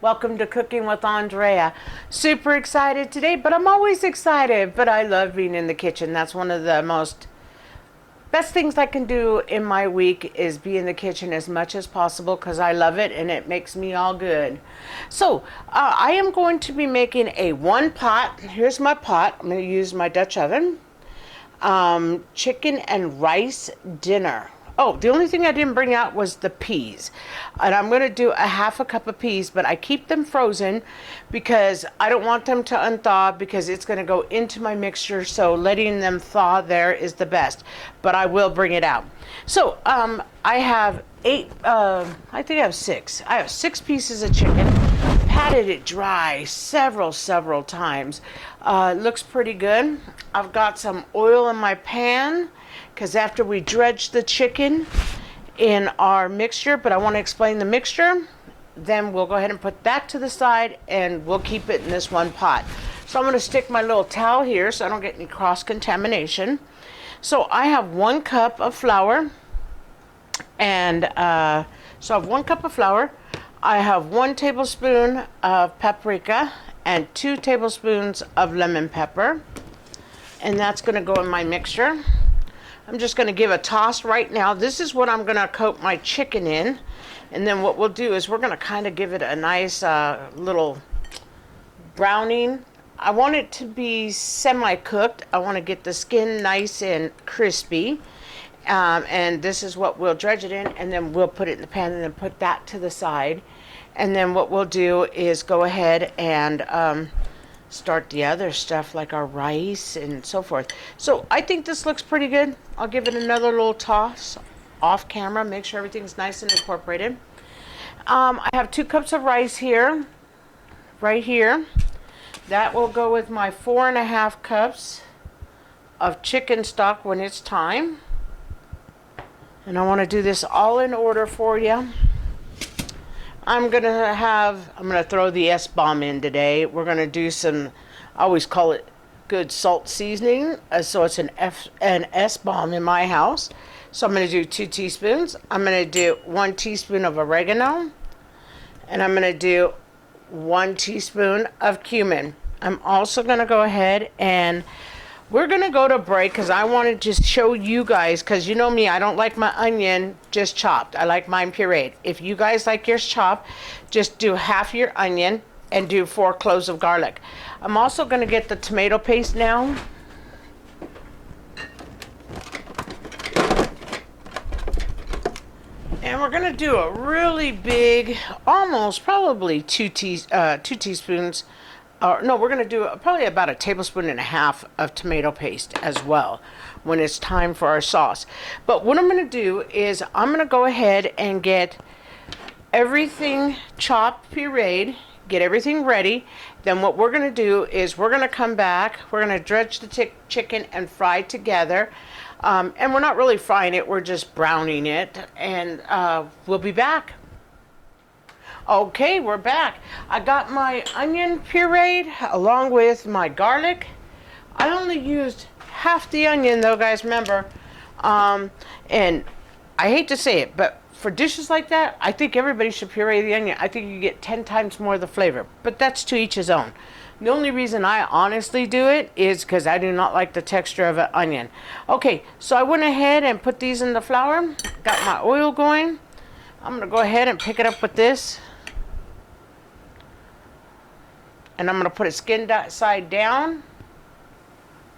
Welcome to Cooking with Andrea. Super excited today, but I'm always excited. But I love being in the kitchen. That's one of the most best things I can do in my week is be in the kitchen as much as possible because I love it and it makes me all good. So I am going to be making a one pot. Here's my pot. I'm going to use my Dutch oven. Chicken and rice dinner. Oh, the only thing I didn't bring out was the peas. And I'm going to do a half a cup of peas, but I keep them frozen because I don't want them to unthaw because it's going to go into my mixture. So letting them thaw there is the best, but I will bring it out. So I have I think I have six. I have 6 pieces of chicken. Patted it dry several times. It looks pretty good. I've got some oil in my pan because after we dredge the chicken in our mixture, but I want to explain the mixture, then we'll go ahead and put that to the side and we'll keep it in this one pot. So I'm going to stick my little towel here so I don't get any cross-contamination. So I have 1 cup of flour, and so I have 1 cup of flour. I have 1 tablespoon of paprika and 2 tablespoons of lemon pepper, and that's going to go in my mixture. I'm just going to give a toss right now. This is what I'm going to coat my chicken in, and then what we'll do is we're going to kind of give it a nice little browning. I want it to be semi-cooked. I want to get the skin nice and crispy. And this is what we'll dredge it in, and then we'll put it in the pan and then put that to the side. And then what we'll do is go ahead and start the other stuff like our rice and so forth. So I think this looks pretty good. I'll give it another little toss off camera, make sure everything's nice and incorporated. I have 2 cups of rice here, right here. That will go with my 4.5 cups of chicken stock when it's time. And I want to do this all in order for you. I'm going to throw the S-bomb in today. We're going to do some, I always call it good salt seasoning. So it's an S-bomb in my house. So I'm going to do 2 teaspoons. I'm going to do 1 teaspoon of oregano. And I'm going to do 1 teaspoon of cumin. I'm also going to go ahead and we're going to go to break because I want to just show you guys, because you know me, I don't like my onion just chopped. I like mine pureed. If you guys like yours chopped, just do half your onion and do 4 cloves of garlic. I'm also going to get the tomato paste now. And we're going to do a really big, almost probably 2 teaspoons. No, we're going to do probably about 1.5 tablespoons of tomato paste as well when it's time for our sauce. But what I'm going to do is I'm going to go ahead and get everything chopped, pureed, get everything ready. Then what we're going to do is we're going to come back, we're going to dredge the chicken and fry together. And we're not really frying it, we're just browning it. And we'll be back. Okay, we're back. I got my onion pureed along with my garlic. I only used half the onion though, guys, remember. And I hate to say it, but for dishes like that, I think everybody should puree the onion. I think you get 10 times more of the flavor, but that's to each his own. The only reason I honestly do it is because I do not like the texture of an onion. Okay, so I went ahead and put these in the flour. Got my oil going. I'm going to go ahead and pick it up with this. And I'm going to put it skin side down.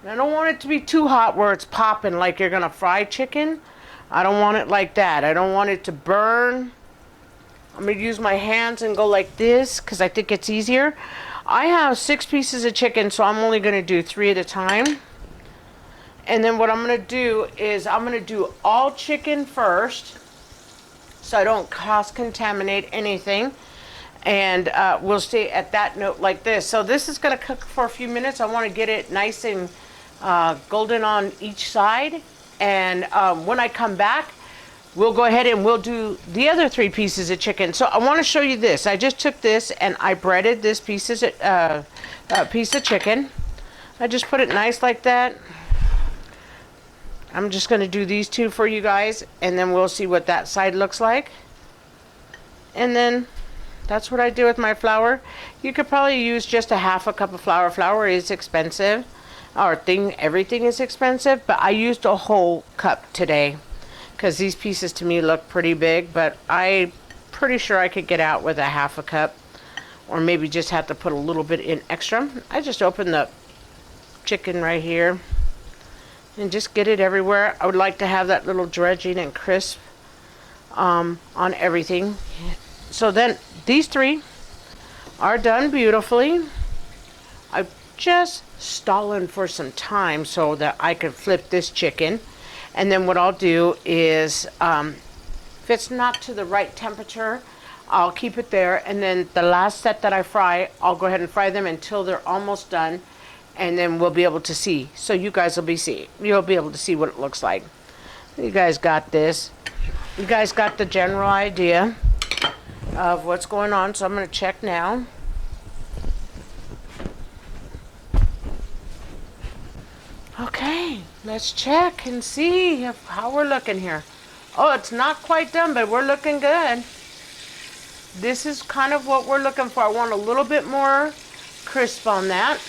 And I don't want it to be too hot where it's popping like you're going to fry chicken. I don't want it like that. I don't want it to burn. I'm going to use my hands and go like this because I think it's easier. I have 6 pieces of chicken, so I'm only going to do 3 at a time. And then what I'm going to do is I'm going to do all chicken first so I don't cross-contaminate anything. And we'll stay at that note like this. So this is going to cook for a few minutes. I want to get it nice and golden on each side. And when I come back, we'll go ahead and we'll do the other 3 pieces of chicken. So I want to show you this. I just took this and I breaded this piece of chicken. I just put it nice like that. I'm just going to do these 2 for you guys, and then we'll see what that side looks like. And then That's what I do with my flour. You could probably use just a half a cup of flour. Flour is expensive. Everything is expensive, but I used a whole cup today because these pieces to me look pretty big, but I'm pretty sure I could get out with a half a cup, or maybe just have to put a little bit in extra. I just open the chicken right here and just get it everywhere. I would like to have that little dredging and crisp on everything. So then these 3 are done beautifully. I'm just stalling for some time so that I can flip this chicken. And then what I'll do is, if it's not to the right temperature, I'll keep it there. And then the last set that I fry, I'll go ahead and fry them until they're almost done. And then we'll be able to see. So you guys will you'll be able to see what it looks like. You guys got this. You guys got the general idea of what's going on. So I'm going to check now. Okay, let's check and see how we're looking here. Oh, it's not quite done, but we're looking good. This is kind of what we're looking for. I want a little bit more crisp on that.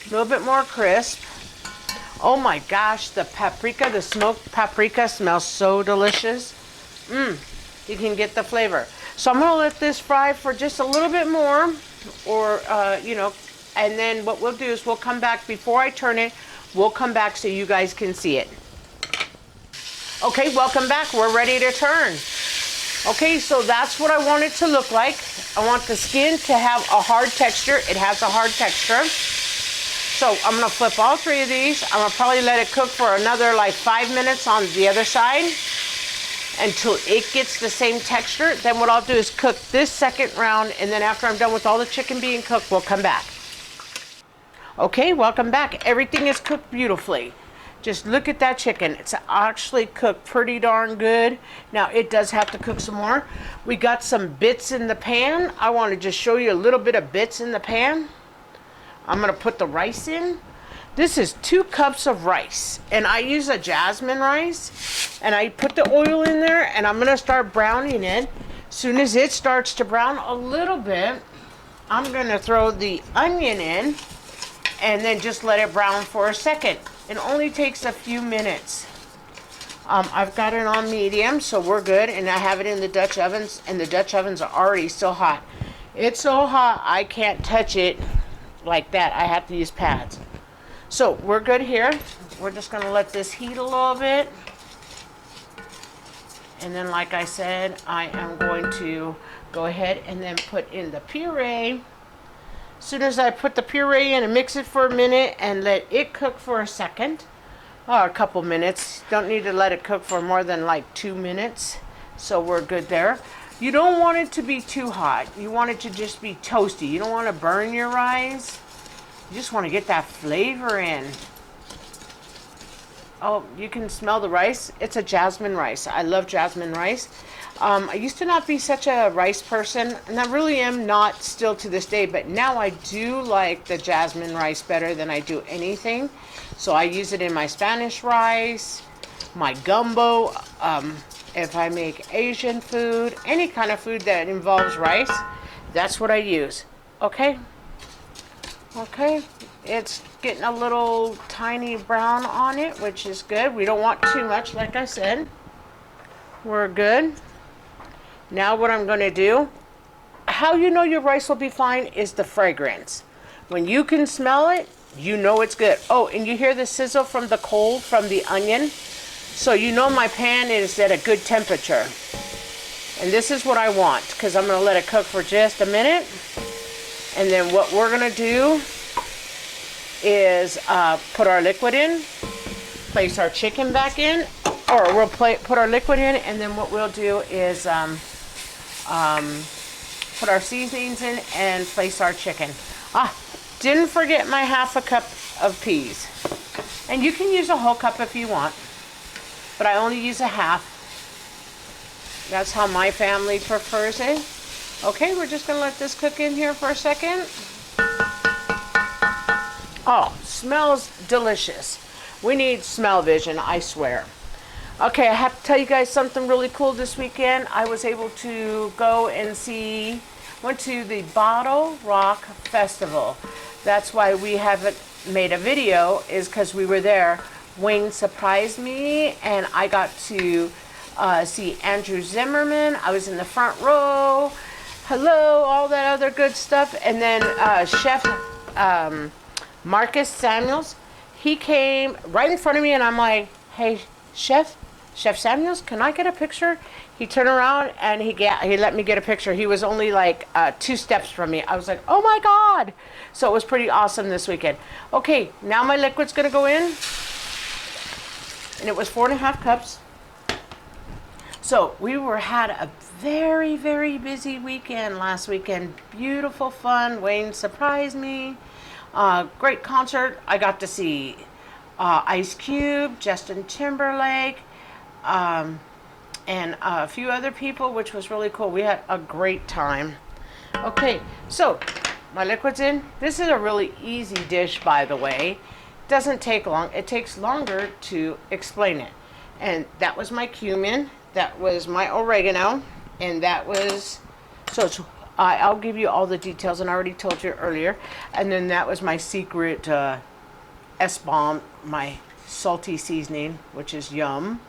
A little bit more crisp. Oh my gosh, the paprika, the smoked paprika smells so delicious. You can get the flavor. So I'm going to let this fry for just a little bit more, or, and then what we'll do is we'll come back before I turn it. We'll come back so you guys can see it. Okay, welcome back. We're ready to turn. Okay, so that's what I want it to look like. I want the skin to have a hard texture. It has a hard texture. So I'm going to flip all 3 of these. I'm going to probably let it cook for another like 5 minutes on the other side until it gets the same texture. Then what I'll do is cook this second round, and then after I'm done with all the chicken being cooked, we'll come back. Okay, welcome back. Everything is cooked beautifully. Just look at that chicken. It's actually cooked pretty darn good. Now it does have to cook some more. We got some bits in the pan. I want to just show you a little bit of bits in the pan. I'm going to put the rice in. This is 2 cups of rice, and I use a jasmine rice, and I put the oil in there, and I'm going to start browning it. As soon as it starts to brown a little bit, I'm going to throw the onion in and then just let it brown for a second. It only takes a few minutes. I've got it on medium, so we're good, and I have it in the Dutch ovens, and the Dutch ovens are already still hot. It's so hot I can't touch it like that. I have to use pads. So we're good here. We're just going to let this heat a little bit. And then, like I said, I am going to go ahead and then put in the puree. As soon as I put the puree in and mix it for a minute and let it cook for a second, or a couple minutes. Don't need to let it cook for more than like 2 minutes. So we're good there. You don't want it to be too hot. You want it to just be toasty. You don't want to burn your rice. You just want to get that flavor in. Oh, you can smell the rice. It's a jasmine rice. I love jasmine rice. I used to not be such a rice person, and I really am not still to this day, but now I do like the jasmine rice better than I do anything. So I use it in my Spanish rice, my gumbo, if I make Asian food, any kind of food that involves rice, that's what I use. Okay? Okay, it's getting a little tiny brown on it, which is good. We don't want too much, like I said. We're good. Now what I'm going to do, how you know your rice will be fine is the fragrance. When you can smell it, you know it's good. Oh, and you hear the sizzle from the coal from the onion? So you know my pan is at a good temperature. And this is what I want, because I'm going to let it cook for just a minute. And then what we're going to do is put our liquid in, place our chicken back in, or we'll put our liquid in, and then what we'll do is put our seasonings in and place our chicken. Didn't forget my half a cup of peas. And you can use a whole cup if you want, but I only use a half. That's how my family prefers it. Okay, we're just going to let this cook in here for a second. Oh, smells delicious. We need smell vision, I swear. Okay, I have to tell you guys something really cool this weekend. I was able to go and went to the Bottle Rock Festival. That's why we haven't made a video, is because we were there. Wayne surprised me, and I got to see Andrew Zimmerman. I was in the front row. Hello, all that other good stuff. And then Chef Marcus Samuels, he came right in front of me, and I'm like, hey, Chef Samuels, can I get a picture? He turned around and he let me get a picture. He was only like 2 steps from me. I was like, oh my God. So it was pretty awesome this weekend. Okay, now my liquid's gonna go in. And it was 4.5 cups. So we had a very, very busy weekend last weekend. Beautiful fun. Wayne surprised me. Great concert. I got to see Ice Cube, Justin Timberlake, and a few other people, which was really cool. We had a great time. Okay, so my liquid's in. This is a really easy dish, by the way. Doesn't take long. It takes longer to explain it. And that was my cumin. That was my oregano. And that was, I'll give you all the details, and I already told you earlier. And then that was my secret S-bomb, my salty seasoning, which is yum.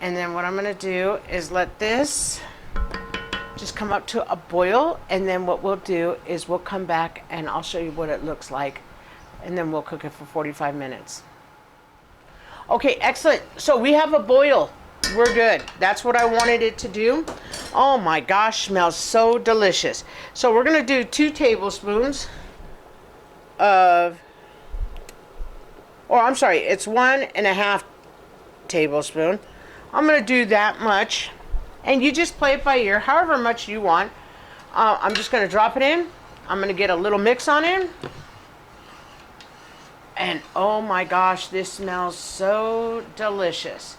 And then what I'm gonna do is let this just come up to a boil, and then what we'll do is we'll come back and I'll show you what it looks like, and then we'll cook it for 45 minutes. Okay, excellent. So we have a boil. We're good. That's what I wanted it to do. Oh my gosh, smells so delicious. So we're gonna do 2 tablespoons of, or I'm sorry, it's 1.5 tablespoon. I'm gonna do that much, and you just play it by ear, however much you want. I'm just gonna drop it in. I'm gonna get a little mix on in. And oh my gosh, this smells so delicious.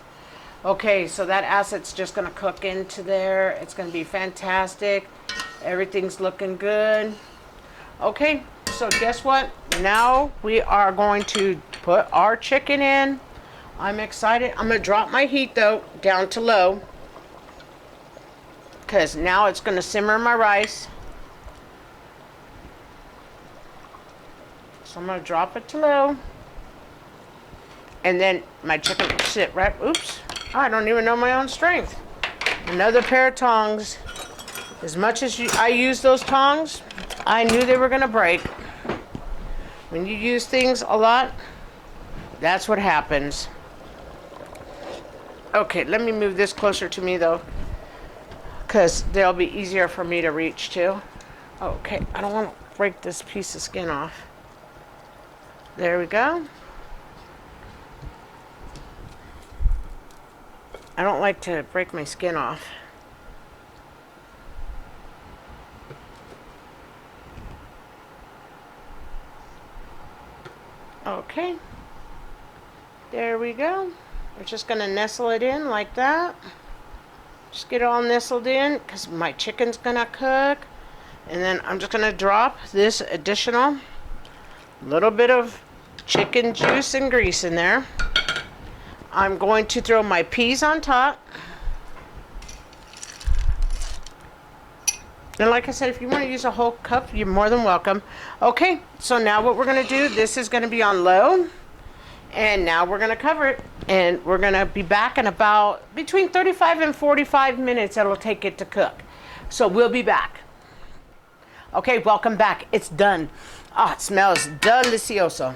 Okay, so that acid's just gonna cook into there. It's gonna be fantastic. Everything's looking good. Okay, so guess what? Now we are going to put our chicken in. I'm excited. I'm gonna drop my heat though down to low, because now it's gonna simmer my rice. So I'm gonna drop it to low, and then my chicken will sit right. Oops, I don't even know my own strength. Another pair of tongs. As much as I use those tongs, I knew they were gonna break. When you use things a lot, that's what happens. Okay, let me move this closer to me though, because they'll be easier for me to reach to. Okay, I don't want to break this piece of skin off. There we go. I don't like to break my skin off. Okay. There we go. We're just gonna nestle it in like that. Just get it all nestled in, because my chicken's gonna cook. And then I'm just gonna drop this additional little bit of chicken juice and grease in there. I'm going to throw my peas on top. And like I said, if you want to use a whole cup, you're more than welcome. Okay, so now what we're gonna do, this is gonna be on low. And now we're gonna cover it, and we're gonna be back in about between 35 and 45 minutes it'll take it to cook. So we'll be back. Okay, welcome back. It's done. Ah, it smells delicioso.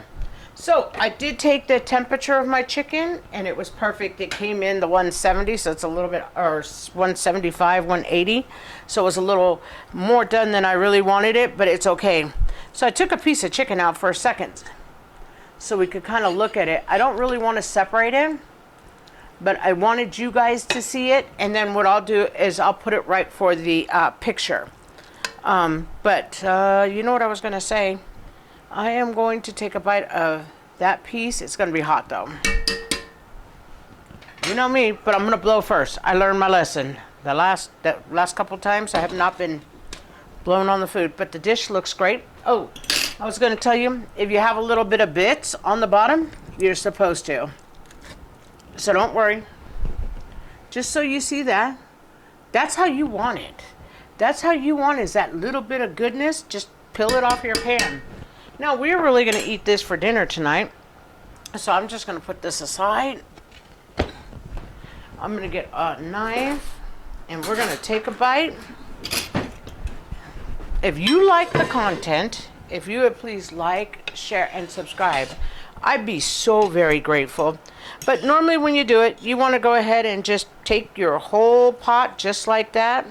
So I did take the temperature of my chicken, and it was perfect. It came in the 170, so it's a little bit, or 175, 180. So it was a little more done than I really wanted it, but it's okay. So I took a piece of chicken out for a second, so we could kind of look at it. I don't really want to separate it, but I wanted you guys to see it, and then what I'll do is I'll put it right for the picture. But you know what I was going to say? I am going to take a bite of that piece. It's going to be hot though. You know me, but I'm going to blow first. I learned my lesson. The last couple times I have not been blown on the food, but the dish looks great. Oh, I was going to tell you, if you have a little bit of bits on the bottom, you're supposed to. So don't worry. Just so you see that. That's how you want it. That's how you want it, is that little bit of goodness. Just peel it off your pan. Now, we're really going to eat this for dinner tonight. So I'm just going to put this aside. I'm going to get a knife and we're going to take a bite. If you like the content, if you would please like, share, and subscribe, I'd be so very grateful. But normally when you do it, you want to go ahead and just take your whole pot just like that.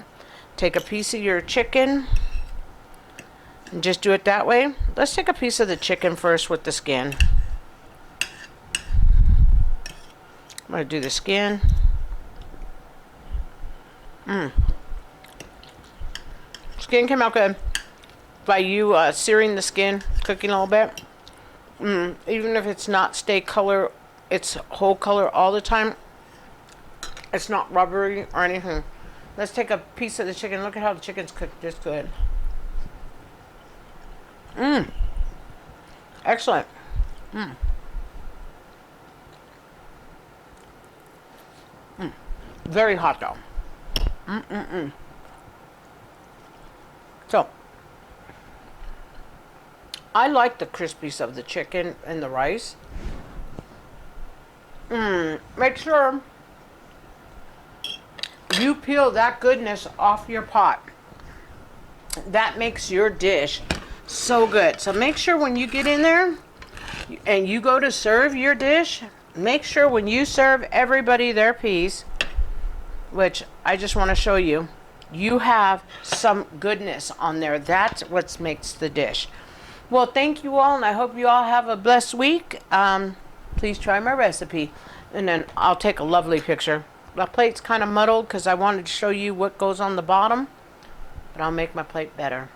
Take a piece of your chicken and just do it that way. Let's take a piece of the chicken first with the skin. I'm going to do the skin. Skin came out good. By you searing the skin, cooking a little bit. Even if it's not stay color, it's whole color all the time. It's not rubbery or anything. Let's take a piece of the chicken. Look at how the chicken's cooked just good. Excellent. Very hot though. So, I like the crispies of the chicken and the rice. Make sure you peel that goodness off your pot. That makes your dish so good. So make sure when you get in there and you go to serve your dish, make sure when you serve everybody their piece, which I just want to show you, you have some goodness on there. That's what makes the dish. Well, thank you all, and I hope you all have a blessed week. Please try my recipe, and then I'll take a lovely picture. My plate's kind of muddled because I wanted to show you what goes on the bottom, but I'll make my plate better.